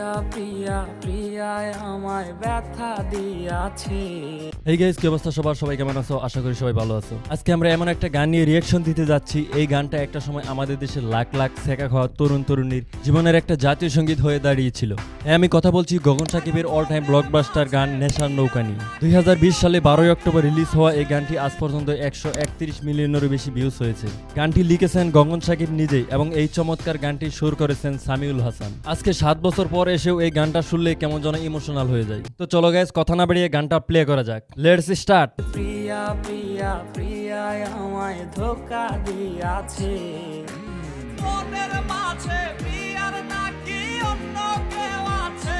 প্রিয়া প্রিয়া প্রিয়ায় আমায় ব্যথা দিয়াছে। এই গাইস, কি অবস্থা সবার? সবাই কেমন আছো? আশা করি সবাই ভালো আছো। আজকে আমরা এমন একটা গান নিয়ে রিয়াকশন দিতে যাচ্ছি। এই গানটা একটা সময় আমাদের দেশের লাখ লাখ ছেঁকা খাওয়া তরুণ তরুণীর জীবনের একটা জাতীয় সঙ্গীত হয়ে দাঁড়িয়েছিল। হ্যাঁ, আমি কথা বলছি গগন সাকিবের অল টাইম ব্লকবাস্টার গান নেশার নৌকা নিয়ে। 2020 সালে 12 অক্টোবর রিলিজ হওয়া এই গানটি আজ পর্যন্ত 131 মিলিয়নেরও বেশি ভিউজ হয়েছে। গানটি লিখেছেন গগন সাকিব নিজেই এবং এই চমৎকার গানটি সুর করেছেন সামিউল হাসান। আজকে 7 বছর পর এসেও এই গানটা শুনলে কেমন যেন ইমোশনাল হয়ে যায়। তো চলো গাইস, কথা না বাড়িয়ে গানটা প্লে করা যাক। Let's start. প্রিয়া প্রিয়া প্রিয়ায় আমায় ধোকা দিয়াছে। মনের মাঝে প্রিয়ার নাকি অন্য কেউ আছে।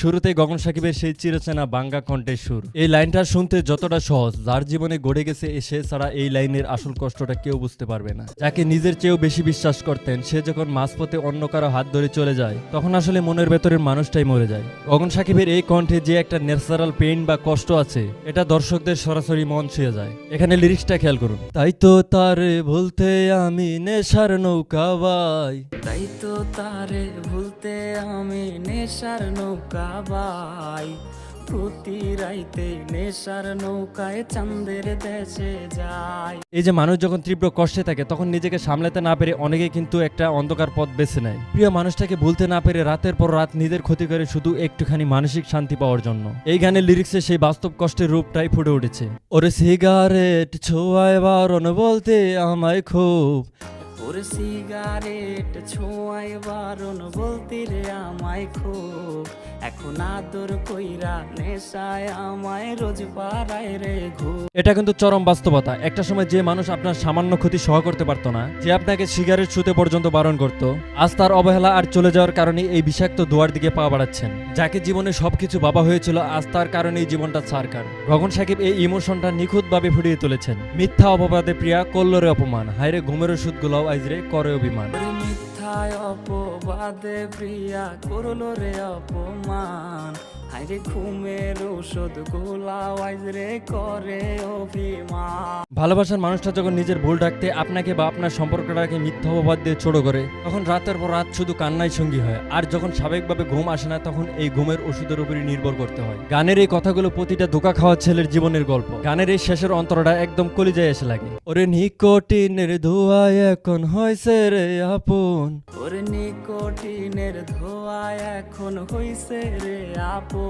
শুরুতেই গগন সাকিবের সেই চিরচেনা বাঙ্গা কণ্ঠের সুর। এই লাইনটা শুনতে যতটা সহজ, যার জীবনে গড়ে গেছে সে ছাড়া এই লাইনের আসল কষ্টটা কেউ বুঝতে পারবে না। যাকে নিজের চেয়েও বেশি বিশ্বাস করতেন, সে যখন মাঝপথে অন্য কারো হাত ধরে চলে যায়, তখন আসলে মনের ভেতরের মানুষটাই মরে যায়। গগন সাকিবের এই কণ্ঠে যে একটা ন্যাচারাল পেইন বা কষ্ট আছে, এটা দর্শকদের সরাসরি মন ছুঁয়ে যায়। এখানে লিরিক্সটা খেয়াল করুন। তাই তো তারে ভুলতে আমি নেশার নৌকা বাই, তাই তো তারে ভুলতে আমি নেশার নৌকা বাই। প্রতি রাইতে নেশার নৌকায় চাঁদের দেশে যায়। এই যে মানুষ যখন তীব্র কষ্টে থাকে, তখন নিজেকে সামলাতে না পেরে অনেকে কিন্তু একটা অন্ধকার পথ বেছে নেয়। প্রিয় মানুষটাকে ভুলতে না পেরে রাতের পর রাত নিজের ক্ষতি করে শুধু একটুখানি মানসিক শান্তি পাওয়ার জন্য। এই গানের লিরিক্সে সেই বাস্তব কষ্টের রূপটাই ফুটে উঠেছে। ওরে সিগারেট ছোঁয়ায় বারণ বলতে আমায় খুব, ওরে সিগারেট ছোঁয়ায় বারণ বলতে রে আমায় খুব। এখন আদর কইরা নেশায় আমায় রোজ পাড়ায় রে ঘুম। এটা কিন্তু চরম বাস্তবতা। একটা সময় যে মানুষ আপনার সামান্য ক্ষতি সহ করতে পারতো না, যে আপনাকে সিগারেট ছুঁতে পর্যন্ত বারণ করত, আজ তার অবহেলা আর চলে যাওয়ার কারণে এই বিষাক্ত দুয়ার দিকে পা বাড়াচ্ছেন। যাকে জীবনে সবকিছু বাবা হয়েছিল, আজ তার কারণেই জীবনটা ছারকার। গগন সাকিব এই ইমোশনটা নিখুঁতভাবে ফুটিয়ে তুলেছেন। মিথ্যা অপবাদে প্রিয়া কল্লোরে অপমান, হায়রে ঘুমের ওষুধ গুলাও আইজরে করে অভিমান। মিথ্যায় অপবাদে প্রিয়া করলো রে অপমান। হায়রে ঘুমের ঔষধ গোলাও আইজ রে করে অভিমান। ভালোবাসার মানুষটা যখন নিজের ভুল ঢাকতে আপনাকে বা আপনার সম্পর্কটাকে মিথ্যা অপবাদ দিয়ে ছোট করে, তখন রাতের পর রাত শুধু কান্নাই সঙ্গী হয়। আর যখন স্বাভাবিকভাবে ঘুম আসে না, তখন এই ঘুমের ওষুধের উপরই নির্ভর করতে হয়। গানের এই কথাগুলো প্রতিটা ধোঁকা খাওয়া ছেলের জীবনের গল্প। গানের এই শেষের অন্তরটা একদম কলিজায় এসে লাগে। ওরে নিকোটিনের ধোঁয়ায় এখন হয়েছে রে আপন, ওরে নিকোটিনের ধোঁয়ায় এখন হইছে রে আপন।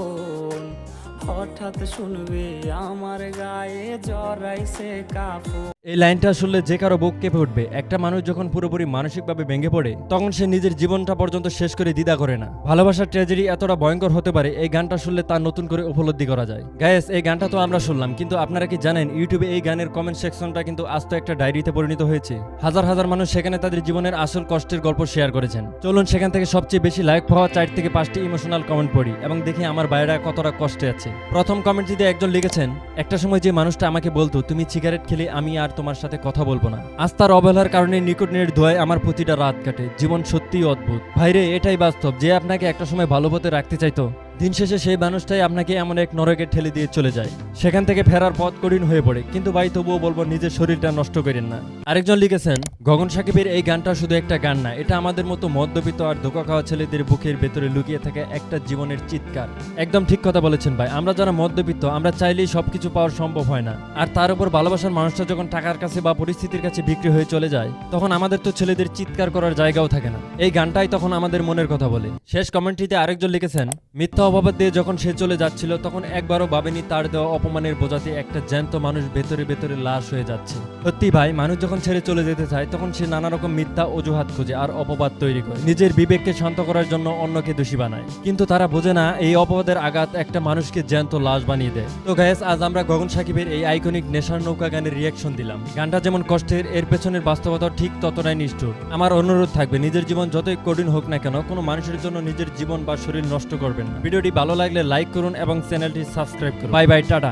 হঠাৎ শুনবে আমার গায়ে জড়াইছে কাপড়। এই লাইনটা শুনলে যে কারো বুক কেঁপে উঠবে। একটা মানুষ যখন পুরোপুরি মানসিকভাবে ভেঙে পড়ে, তখন সে নিজের জীবনটা পর্যন্ত শেষ করে দ্বিধা করে না। ভালোবাসার ট্র্যাজেডি এতটা ভয়ঙ্কর হতে পারে, এই গানটা শুনলে তার নতুন করে উপলব্ধি করা যায়। গায়েস, এই গানটা তো আমরা শুনলাম, কিন্তু আপনারা কি জানেন ইউটিউবে এই গানের কমেন্ট সেকশনটা কিন্তু আজ তো একটা ডায়েরিতে পরিণত হয়েছে। হাজার হাজার মানুষ সেখানে তাদের জীবনের আসল কষ্টের গল্প শেয়ার করেছেন। চলুন সেখান থেকে সবচেয়ে বেশি লাইক পাওয়া 4 থেকে 5টি ইমোশনাল কমেন্ট পড়ি এবং দেখি আমার ভাইরা কতটা কষ্টে আছে। প্রথম কমেন্টটিতে একজন লিখেছেন, একটা সময় যে মানুষটা আমাকে বলতো তুমি সিগারেট খেলে আমি আর তোমার সাথে কথা বলবো না, আজ তার অবহেলার কারণে নিকোটিনের ধোঁয়ায় আমার প্রতিটা রাত কাটে। জীবন সত্যিই অদ্ভুত। ভাইরে, এটাই বাস্তব। যে আপনাকে একটা সময় ভালো পথে রাখতে চাইতো, দিন শেষে সেই মানুষটাই আপনাকে এমন এক নরকে ঠেলে দিয়ে চলে যায়। সেখান থেকে ফেরার পথ কঠিন হয়ে পড়ে। কিন্তু ভাই, তবুও বলবো নিজের শরীরটা নষ্ট করেন না। আরেকজন লিখেছেন, গগন সাকিবের এই গানটা শুধু একটা গান না, এটা আমাদের মতো মদ্যপিত আর ধোঁকা খাওয়া ছেলেদের বুকের ভেতরে লুকিয়ে থাকা একটা জীবনের চিৎকার। একদম ঠিক কথা বলেছেন ভাই। আমরা যারা মদ্যপিত, আমরা চাইলেই সবকিছু পাওয়ার সম্ভব হয় না। আর তার উপর ভালোবাসার মানুষটা যখন টাকার কাছে বা পরিস্থিতির কাছে বিক্রি হয়ে চলে যায়, তখন আমাদের তো ছেলেদের চিৎকার করার জায়গাও থাকে না। এই গানটাই তখন আমাদের মনের কথা বলে। শেষ কমেন্টটিতে আরেকজন লিখেছেন, মিথ্যা অপবাদ দিয়ে যখন সে চলে যাচ্ছিল, তখন একবারও ভাবেনি তার দেওয়া অপমানের বোঝাতে একটা জ্যান্ত মানুষ ভেতরে ভেতরে লাশ হয়ে যাচ্ছে। সত্যি ভাই, মানুষ যখন ছেড়ে চলে যেতে চায়, তখন সে নানা রকম মিথ্যা অজুহাত খুঁজে আর অপবাদ তৈরি করে নিজের বিবেককে শান্ত করার জন্য অন্যকে দোষী বানায়। কিন্তু তারা বোঝে না এই অপবাদের আঘাত একটা মানুষকে জ্যান্ত লাশ বানিয়ে দেয়। তো গাইস, আজ আমরা গগন সাকিবের এই আইকনিক নেশার নৌকা গানের রিয়াকশন দিলাম। গানটা যেমন কষ্টের, এর পেছনের বাস্তবতা ঠিক ততটাই নিষ্ঠুর। আমার অনুরোধ থাকবে, নিজের জীবন যতই কঠিন হোক না কেন, কোনো মানুষের জন্য নিজের জীবন বা শরীর নষ্ট করবেন না। ভিডিওটি ভালো লাগলে লাইক করুন এবং চ্যানেলটি সাবস্ক্রাইব করুন। Bye bye, tata.